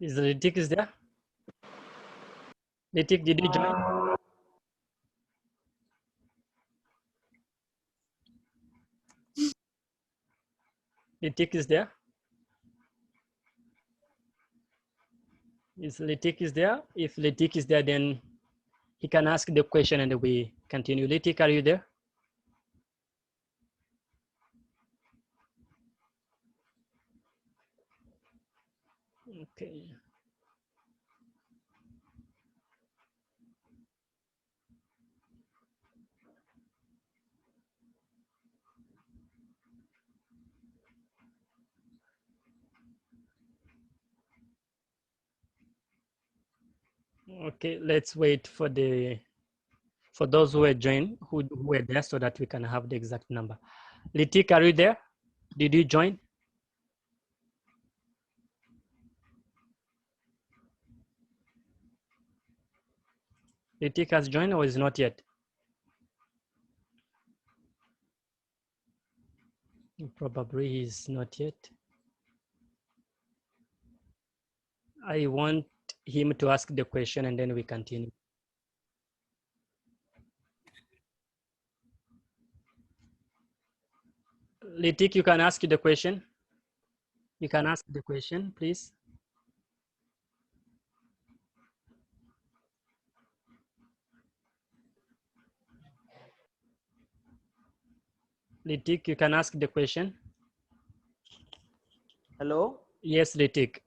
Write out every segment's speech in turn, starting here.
Is Ritik is there? Ritik, did you join? Ritik is there? Is Ritik is there? If Ritik is there, then he can ask the question and we continue. Ritik, are you there? Okay. Okay, let's wait for those who were joined, who were there, so that we can have the exact number. Ritik, are you there? Did you join? Ritik has joined or is not yet? Probably he's not yet. I want him to ask the question and then we continue. Ritik, you can ask the question. You can ask the question, please. Ritik, you can ask the question. Hello? Yes, Ritik.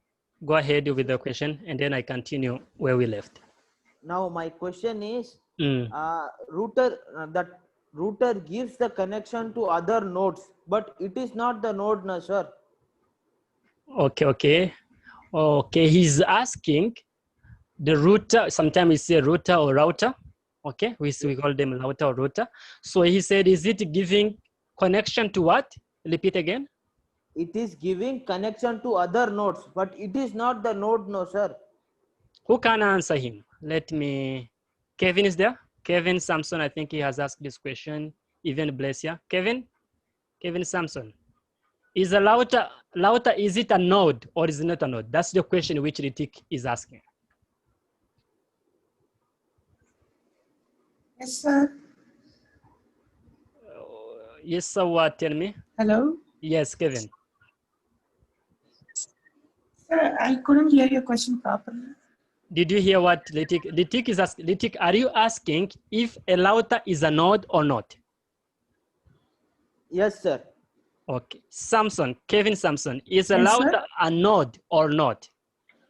Go ahead with the question and then I continue where we left. Now my question is, Mm. that router gives the connection to other nodes, but it is not the node, no, sir. Okay, he's asking the router, sometimes we say router or router, okay? We call them router or router. So he said, is it giving connection to what? Repeat again. It is giving connection to other nodes, but it is not the node, no, sir. Who can answer him? Let me, Kevin is there? Kevin Samson, I think he has asked this question. Even Blesia. Kevin Samson. Is a router, is it a node or is it not a node? That's the question which Ritik is asking. Yes, sir. Yes, sir, what? Tell me. Hello. Yes, Kevin. Sir, I couldn't hear your question properly. Did you hear what Ritik is asking? Ritik, are you asking if a router is a node or not? Yes, sir. Okay. Samson, Kevin Samson, is a Yes, router sir. a node or not?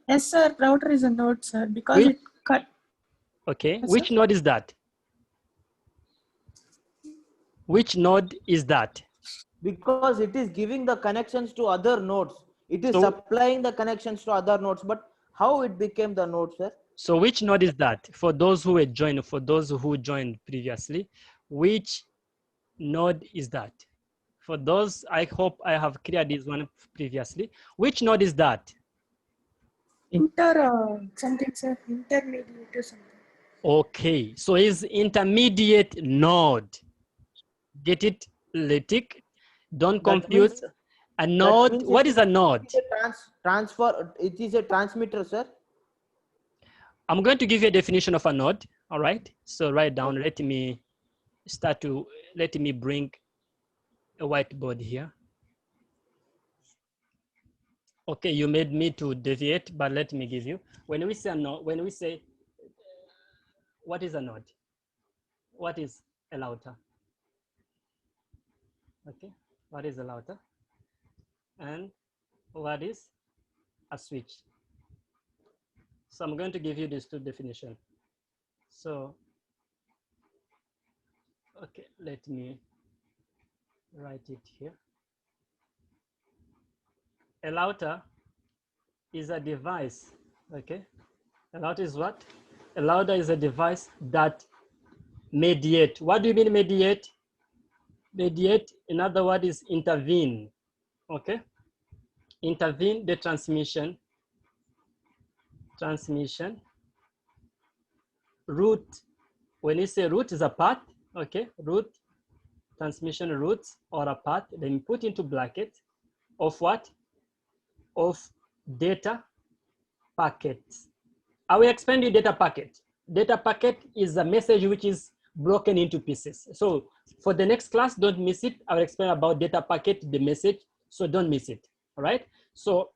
Yes, sir. Router is a node, sir, because Which, it cut. okay. Yes, Which sir. node is that? Which node is that? Because it is giving the connections to other nodes. It is So, supplying the connections to other nodes, but how it became the node, sir? so which node is that? For those who were joined, for those who joined previously, which node is that? For those, I hope I have cleared this one previously. Which node is that? Something, sir. Intermediate or something. Okay, so is intermediate node. Get it, Ritik? Don't confuse. A node, what is a node? It is a transmitter, sir. I'm going to give you a definition of a node, all right? So write down, let me bring a whiteboard here. Okay, you made me to deviate, but let me give you. When we say a node, what is a node? What is a router? Okay, what is a router? And what is a switch? So I'm going to give you these two definitions. So, okay, let me write it here. A router is a device, okay? A router is what? A router is a device that mediate. What do you mean mediate? Mediate, in other words, is intervene, okay? Intervene the transmission, route. When you say route is a path, okay? Route, transmission routes or a path, then put into bracket of what? Of data packet. I will explain you data packet. Data packet is a message which is broken into pieces. So for the next class, don't miss it. I will explain about data packet, the message, so don't miss it, all right? So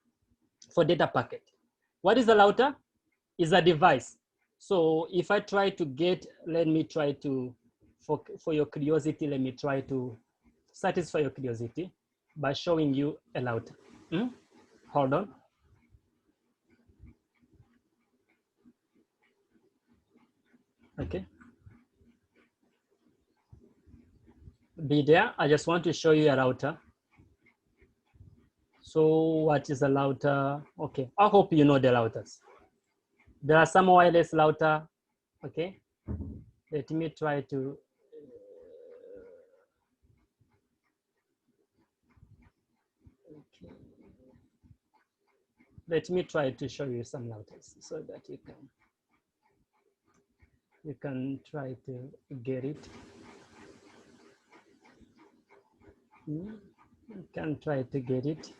for data packet, what is a router? Is a device. So if I try to get, let me try to, for your curiosity, let me try to satisfy your curiosity by showing you a router. Hold on. Okay. Be there. I just want to show you a router. So what is a router? Okay, I hope you know the routers. There are some wireless router. Okay, let me try to. Okay. Let me try to show you some routers so that you can try to get it. You can try to get it.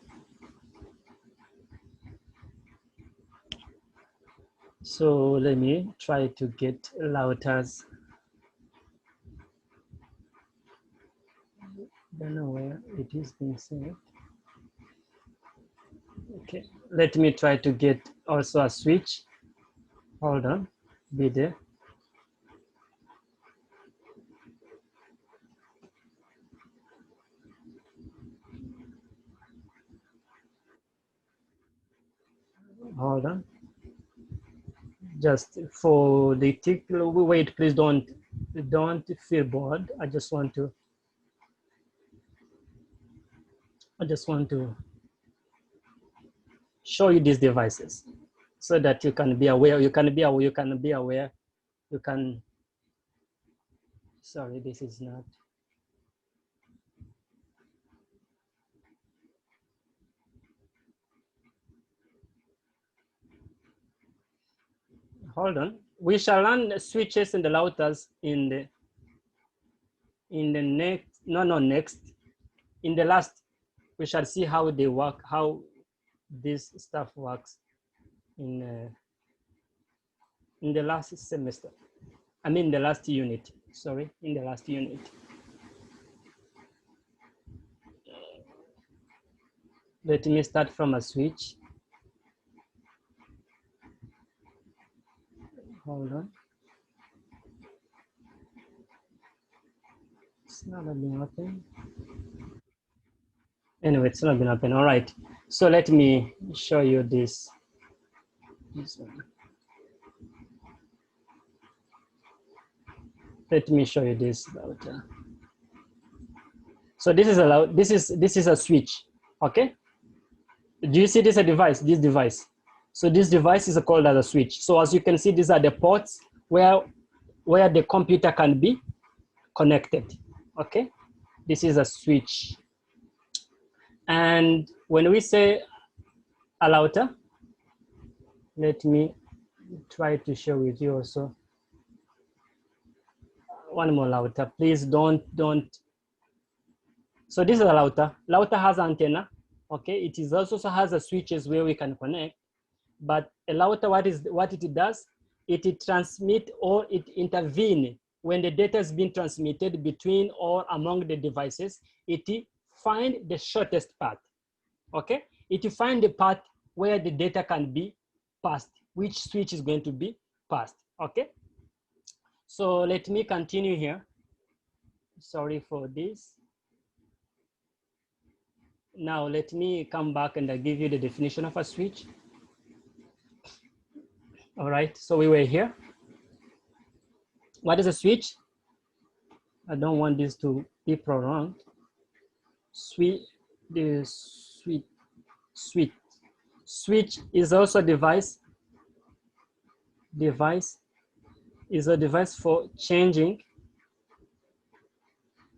So let me try to get routers. Don't know where it is being saved. Okay, let me try to get also a switch. Hold on, be there. Hold on. Just for the tick, wait, please don't feel bored. I just want to show you these devices so that you can be aware, sorry, this is not. Hold on. We shall learn the switches and the routers in the next, next. In the last, we shall see how they work, how this stuff works in the last semester. I mean the last unit, sorry, in the last unit. Let me start from a switch. Hold on. It's not been open. Anyway, it's not been open. All right. So let me show you this one. Let me show you this router. So this is a switch. Okay. Do you see this a device? This device. So this device is called as a switch. So as you can see, these are the ports where the computer can be connected. Okay. This is a switch. And when we say a router, let me try to share with you also. One more router, please don't. So this is a router. Router has antenna, okay? It is also has a switches where we can connect, but a router, what it does, it transmit or it intervene when the data is being transmitted between or among the devices. It find the shortest path, okay? It find the path where the data can be passed, which switch is going to be passed, okay? So let me continue here. Sorry for this. Now let me come back and give you the definition of a switch. All right, so we were here. What is a switch? I don't want this to be prolonged. Switch is also a device. Device is a device for changing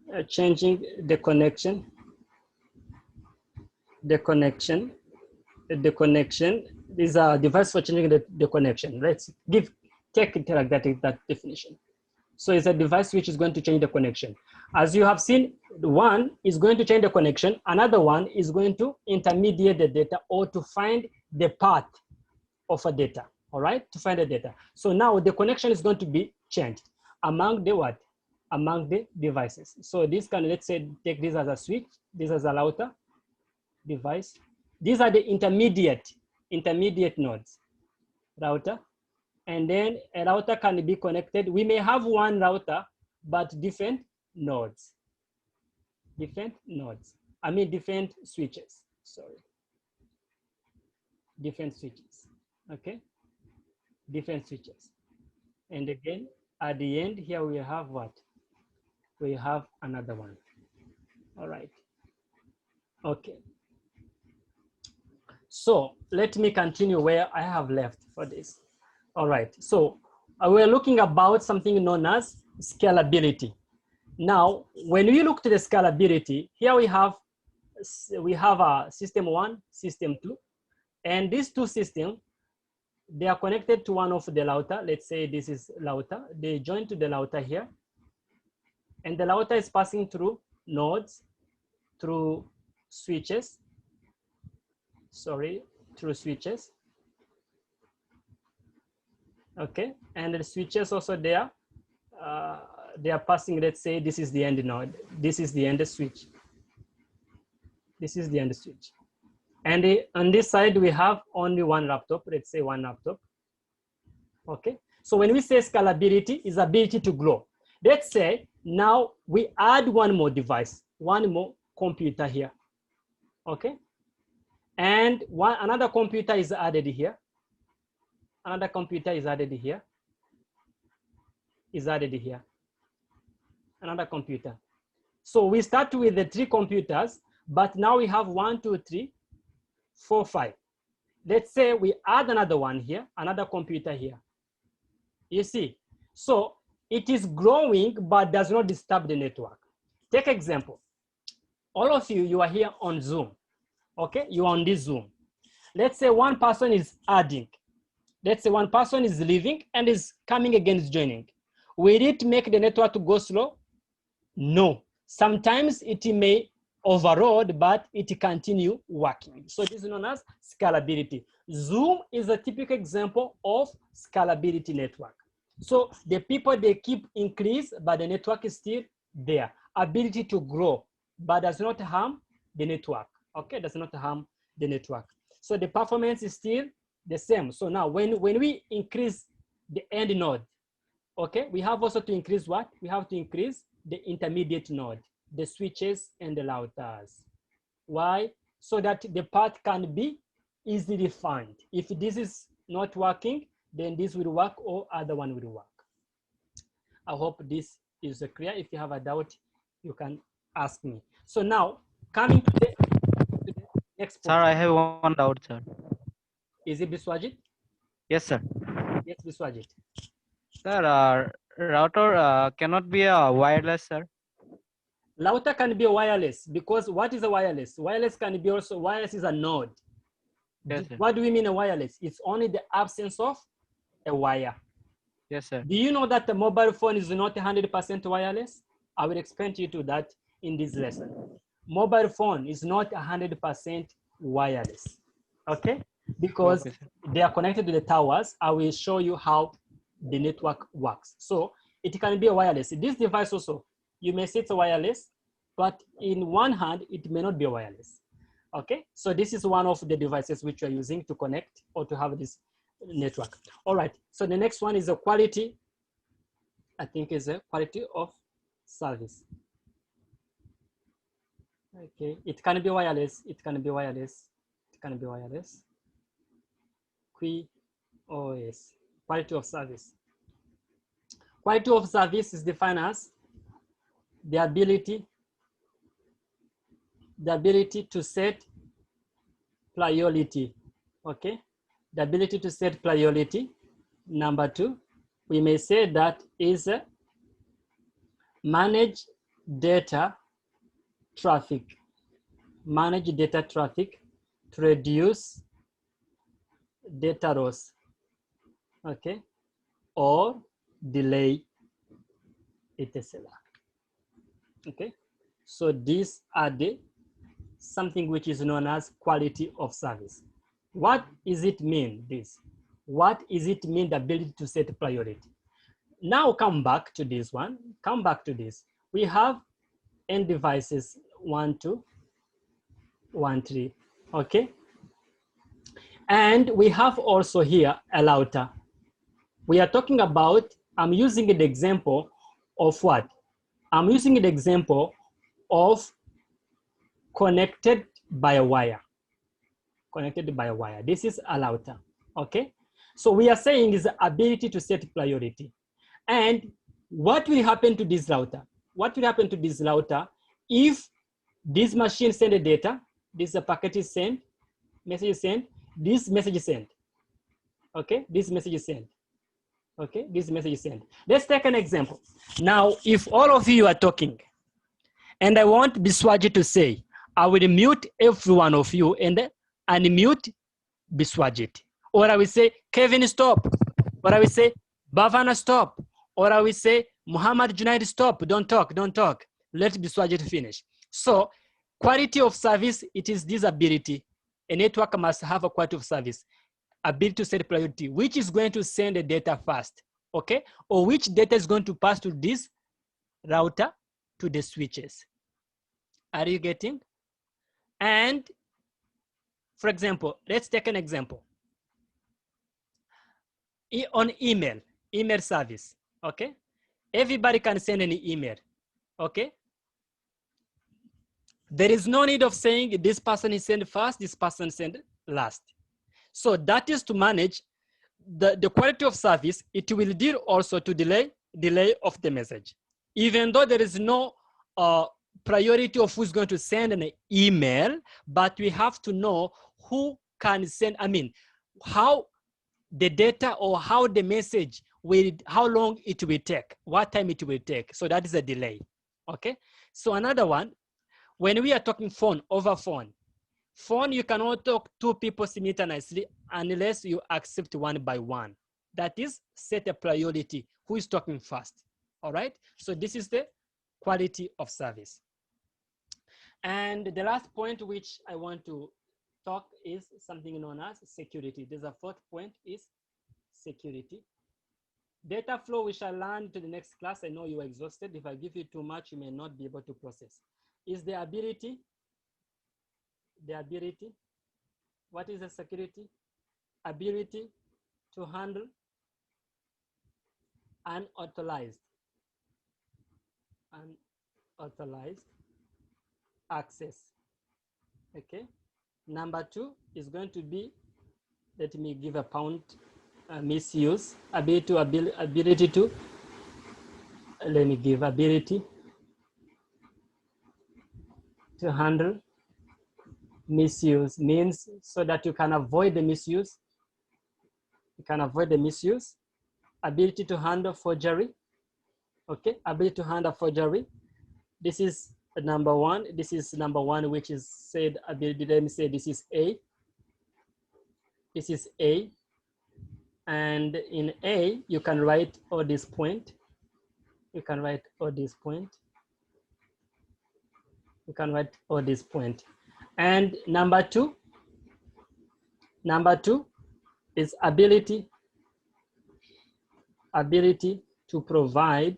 the connection. Is a device for changing the connection. Let's take it like that definition. So it's a device which is going to change the connection. As you have seen, one is going to change the connection. Another one is going to intermediate the data or to find the path of a data, all right, to find the data. So now the connection is going to be changed among the what? Among the devices. So this can, let's say, take this as a switch, this as a router device. These are the intermediate nodes, router. And then a router can be connected. We may have one router, but different nodes. Different nodes. I mean different switches, sorry. Different switches, okay? Different switches. And again, at the end here we have what? We have another one. All right, okay. So let me continue where I have left for this. All right, so we're looking about something known as scalability. Now, when we look to the scalability, here we have a system 1, system 2, and these two systems, they are connected to one of the router. Let's say this is router. They join to the router here, and the router is passing through nodes, through switches. Sorry, through switches. Okay, and the switches also there. They are passing, let's say this is the end node. This is the end switch. This is the end switch. And on this side, we have only one laptop, let's say one laptop. Okay, so when we say scalability, is ability to grow. Let's say now we add one more device, one more computer here. Okay, and another computer is added here. Another computer is added here. Is added here. Another computer. So we start with the 3 computers, but now we have 1, 2, 3, 4, 5. Let's say we add another one here, another computer here. You see, so it is growing, but does not disturb the network. Take example. All of you are here on Zoom. Okay, you are on this Zoom. Let's say one person is adding. Let's say one person is leaving and is coming again, is joining. Will it make the network to go slow? No. Sometimes it may overload, but it continue working. So this is known as scalability. Zoom is a typical example of scalability network. So the people, they keep increase, but the network is still there. Ability to grow, but does not harm the network. Okay, does not harm the network. So the performance is still the same. So now when we increase the end node, okay, we have also to increase what? We have to increase the intermediate node, the switches and the routers. Why? So that the part can be easily found. If this is not working, then this will work or other one will work. I hope this is clear. If you have a doubt, you can ask me. So now, coming to the next point. Sir, I have one doubt, sir. Is it Biswajit? Yes, sir. Yes, Biswajit. Sir, router cannot be a wireless, sir. Router can be wireless, because what is a wireless? Wireless can be also, wireless is a node. Yes, sir. What do we mean a wireless? It's only the absence of a wire. Yes, sir. Do you know that the mobile phone is not 100% wireless? I will explain to you to that in this lesson. Mobile phone is not 100% wireless, okay? Because Okay, they are connected to the towers. I will show you how the network works. So it can be a wireless. This device also, you may say it's a wireless, but in one hand, it may not be a wireless. Okay, so this is one of the devices which we are using to connect or to have this network. All right, so the next one is the quality. I think is a quality of service. Okay, it can be wireless, it can be wireless, it can be wireless. QoS, quality of service. Quality of service is defined as the ability to set priority, okay? The ability to set priority. Number 2, we may say that is manage data traffic. Manage data traffic to reduce data loss, okay? Or delay etc. Okay, so these are the something which is known as quality of service. What does it mean, this? what is it mean, the ability to set priority? Now come back to this one, come back to this. We have n devices, 1, 2, 1, 3, okay? And we have also here a router. We are talking about, I'm using the example of what? I'm using the example of connected by a wire. Connected by a wire. This is a router, okay? So we are saying is the ability to set priority. And what will happen to this router? What will happen to this router if this machine send a data, this packet is sent, message is sent, this message is sent, okay? This message is sent, okay? This message is sent. Let's take an example. Now, if all of you are talking and I want Biswaji to say, I will mute every one of you and unmute Biswajit. Or I will say, Kevin, stop. Or I will say, Bhavana, stop. Or I will say, Muhammad Junaid, stop. Don't talk, don't talk. Let Biswajit finish. So quality of service, it is this ability. A network must have a quality of service, ability to set priority, which is going to send the data first, okay? Or which data is going to pass to this router to the switches. Are you getting? And for example, let's take an example. On email service, okay? Everybody can send an email, okay? There is no need of saying this person is sent first, this person sent last. So that is to manage the quality of service. It will deal also to delay of the message. Even though there is no priority of who's going to send an email, but we have to know who can send, I mean, how the data or how the message will, how long it will take, what time it will take. So that is a delay, okay? So another one, when we are talking phone, over phone, you cannot talk two people simultaneously unless you accept one by one. That is set a priority, who is talking first, all right? So this is the quality of service. And the last point which I want to talk is something known as security. There's a fourth point is security. Data flow, we shall learn to the next class. I know you are exhausted. If I give you too much, you may not be able to process. Is the ability, what is the security? Ability to handle unauthorized access, okay? Number 2 is going to be, let me give a pound, misuse, ability to, let me give ability to handle misuse, means so that you can avoid the misuse. You can avoid the misuse. Ability to handle forgery, okay? Ability to handle forgery. This is number 1. This is number 1, which is said ability. Let me say this is A. This is A. And in A, you can write all this point. You can write all this point. You can write all this point. And number 2 is ability to provide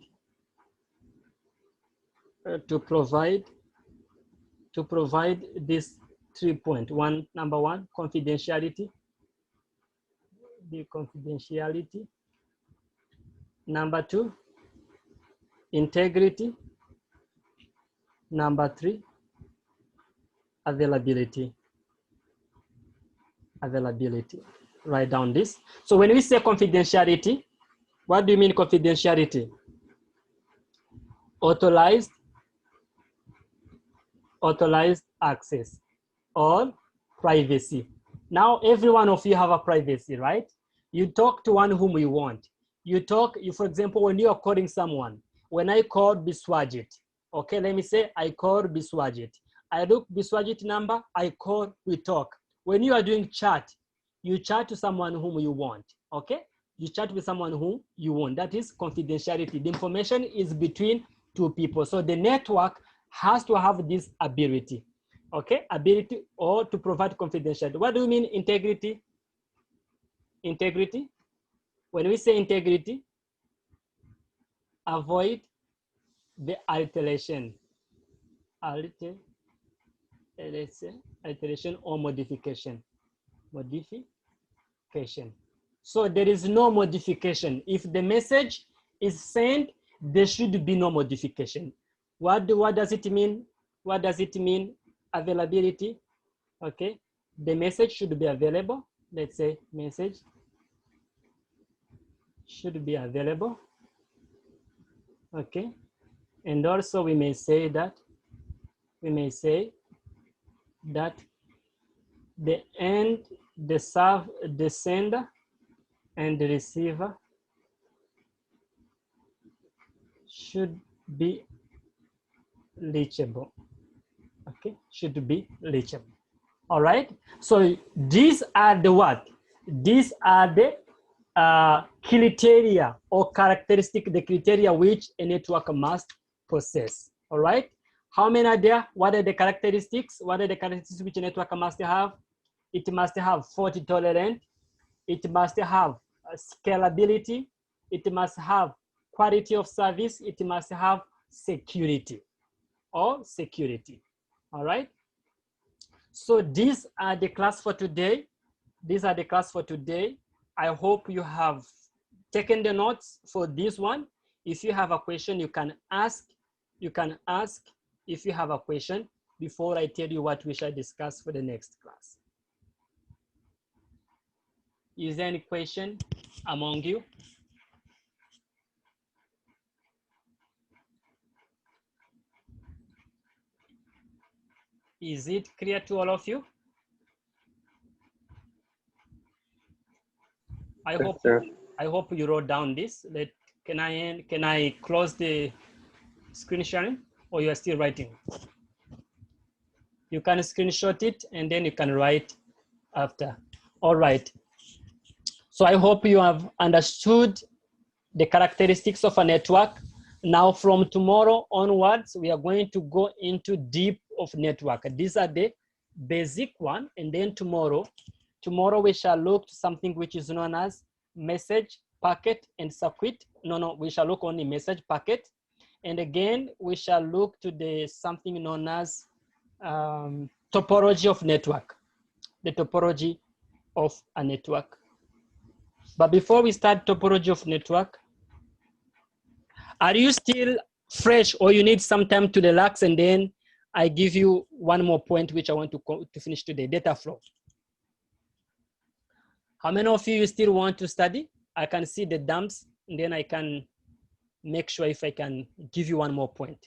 this 3 point. Number 1, confidentiality. The confidentiality. Number 2, integrity. Number 3, availability. Write down this. So when we say confidentiality, what do you mean confidentiality? Authorized access or privacy. Now, every one of you have a privacy, right? You talk to one whom you want. For example, when you are calling someone, when I call Biswajit, okay, let me say I call Biswajit. I look Biswajit number, I call, we talk. When you are doing chat, you chat to someone whom you want, okay? You chat with someone whom you want. That is confidentiality. The information is between two people. So the network has to have this ability, okay? Ability or to provide confidentiality. What do you mean integrity? Integrity. When we say integrity, avoid the alteration. Alteration or modification. Modification. So there is no modification. If the message is sent, there should be no modification. What does it mean? What does it mean? Availability. Okay. The message should be available. Let's say message should be available. Okay. And also we may say that the sender and the receiver should be reachable. Okay, should be reachable. All right. So these are the what? These are the criteria or characteristic, the criteria which a network must possess. All right. How many are there? What are the characteristics? What are the characteristics which a network must have? It must have fault tolerant. It must have scalability. It must have quality of service. It must have security or security. All right. So these are the class for today. These are the class for today. I hope you have taken the notes for this one. If you have a question, you can ask. You can ask if you have a question before I tell you what we shall discuss for the next class. Is there any question among you? Is it clear to all of you? I hope you wrote down this. Can I close the screen sharing, or you are still writing? You can screenshot it and then you can write after. All right. So I hope you have understood the characteristics of a network. Now from tomorrow onwards, we are going to go into deep of network. These are the basic one. And then tomorrow we shall look to something which is known as message, packet, and circuit. No, we shall look only message, packet. And again, we shall look to the something known as topology of network, the topology of a network. But before we start topology of network, are you still fresh or you need some time to relax? And then I give you one more point which I want to finish today, data flow. How many of you still want to study? I can see the dumps and then I can make sure if I can give you one more point.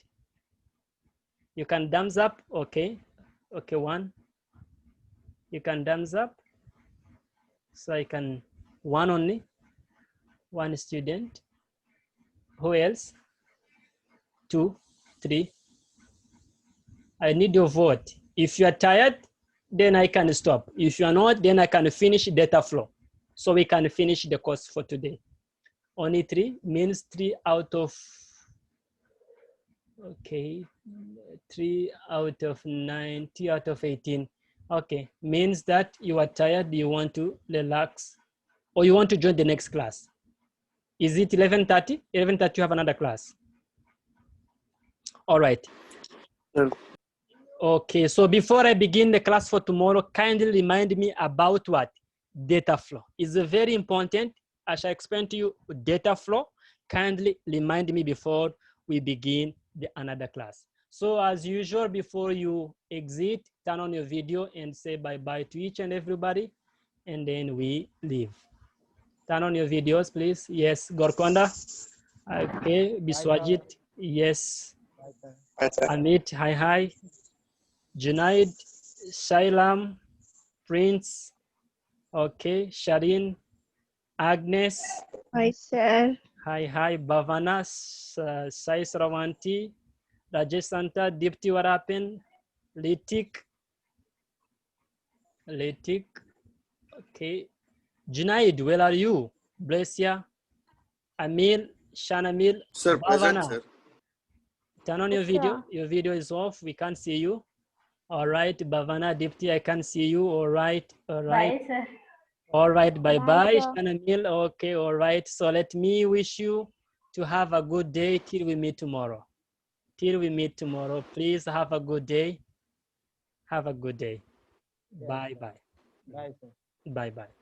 You can thumbs up, okay. Okay, one. You can thumbs up. So I can, one only, one student. Who else? 2, 3. I need your vote. If you are tired, then I can stop. If you are not, then I can finish data flow. So we can finish the course for today. Only 3 means 3 out of, okay, 3 out of 9, 3 out of 18. Okay, means that you are tired, you want to relax, or you want to join the next class. Is it 11:30? 11:30 you have another class. All right. Yeah. Okay, so before I begin the class for tomorrow, kindly remind me about what? Data flow. It's very important. I shall explain to you data flow. Kindly remind me before we begin another class. So as usual, before you exit, turn on your video and say bye-bye to each and everybody, and then we leave. Turn on your videos, please. Yes, Gorkonda. Okay, Biswajit. Yes. Amit, hi. Junaid, Shailam, Prince. Okay, Sharin, Agnes. Hi, sir. Hi, Bhavana, Sai Sravanti, Rajesh Santa, Dipti Warapen, Litik. Okay. Junaid, where are you? Blessia, Amil, Shanamil, Sir, Bhavana. present, sir. Turn on your video. Your video is off. We can't see you. All right, Bhavana, Dipti, I can see you. All right. Bye, sir. All right, bye-bye, sir. Shanamil. Okay, all right. So let me wish you to have a good day till we meet tomorrow. Till we meet tomorrow, please have a good day. Have a good day. Yes, Bye-bye. bye, sir. Bye-bye.